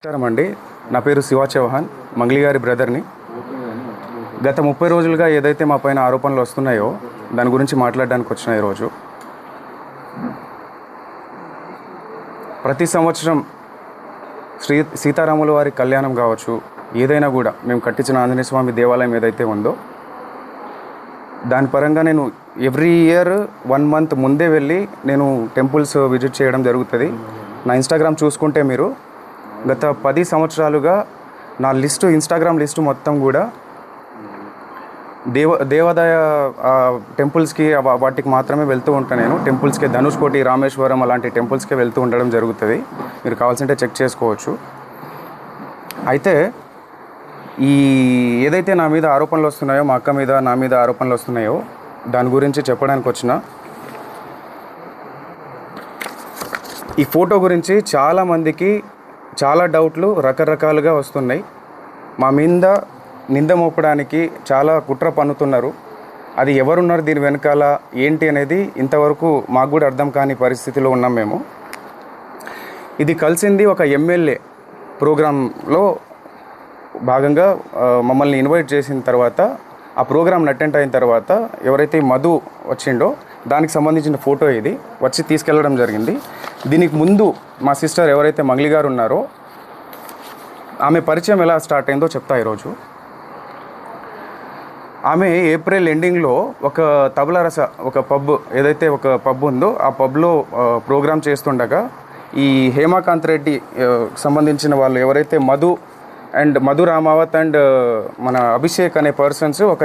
నమస్కారం అండి. నా పేరు శివ చౌహాన్, మంగ్లీ గారి బ్రదర్ని. గత 30 రోజులుగా ఏదైతే మా పైన ఆరోపణలు వస్తున్నాయో దాని గురించి మాట్లాడడానికి వచ్చిన ఈరోజు. ప్రతి సంవత్సరం సీతారాముల వారి కళ్యాణం కావచ్చు, ఏదైనా కూడా మేము కట్టించిన ఆంజనేయ స్వామి దేవాలయం ఏదైతే ఉందో దాని పరంగా నేను ఎవ్రీ ఇయర్ 1 మంత్ ముందే వెళ్ళి నేను టెంపుల్స్ విజిట్ చేయడం జరుగుతుంది. నా ఇన్స్టాగ్రామ్ చూసుకుంటే మీరు గత 10 సంవత్సరాలుగా నా ఇన్స్టాగ్రామ్ లిస్టు మొత్తం కూడా దేవాదాయ టెంపుల్స్కి వాటికి మాత్రమే వెళ్తూ ఉంటాను. నేను టెంపుల్స్కి ధనుష్కోటి, రామేశ్వరం అలాంటి టెంపుల్స్కి వెళ్తూ ఉండడం జరుగుతుంది. మీరు కావాల్సింటే చెక్ చేసుకోవచ్చు. అయితే ఈ ఏదైతే నా మీద ఆరోపణలు వస్తున్నాయో, మా అక్క మీద నా మీద ఆరోపణలు వస్తున్నాయో దాని గురించి చెప్పడానికి వచ్చిన. ఈ ఫోటో గురించి చాలామందికి చాలా డౌట్లు రకరకాలుగా వస్తున్నాయి. మా మీద నింద మోపడానికి చాలా కుట్ర పన్నుతున్నారు. అది ఎవరున్నారు దీని వెనకాల ఏంటి అనేది ఇంతవరకు మాకు కూడా అర్థం కాని పరిస్థితిలో ఉన్నాం మేము. ఇది కలిసింది ఒక ఎమ్మెల్యే ప్రోగ్రాంలో భాగంగా మమ్మల్ని ఇన్వైట్ చేసిన తర్వాత, ఆ ప్రోగ్రామ్ అటెండ్ అయిన తర్వాత ఎవరైతే మధు వచ్చిండో దానికి సంబంధించిన ఫోటో ఇది వచ్చి తీసుకెళ్ళడం జరిగింది. దీనికి ముందు మా సిస్టర్ ఎవరైతే మంగ్లీ గారు ఉన్నారో ఆమె పరిచయం ఎలా స్టార్ట్ అయిందో చెప్తా ఈరోజు. ఆమె ఏప్రిల్ ఎండింగ్లో ఒక తబలారస ఒక పబ్ ఉందో ఆ పబ్లో ప్రోగ్రామ్ చేస్తుండగా ఈ హేమాకాంత్ రెడ్డి సంబంధించిన వాళ్ళు ఎవరైతే మధు రామావత్ అండ్ మన అభిషేక్ అనే పర్సన్స్ ఒక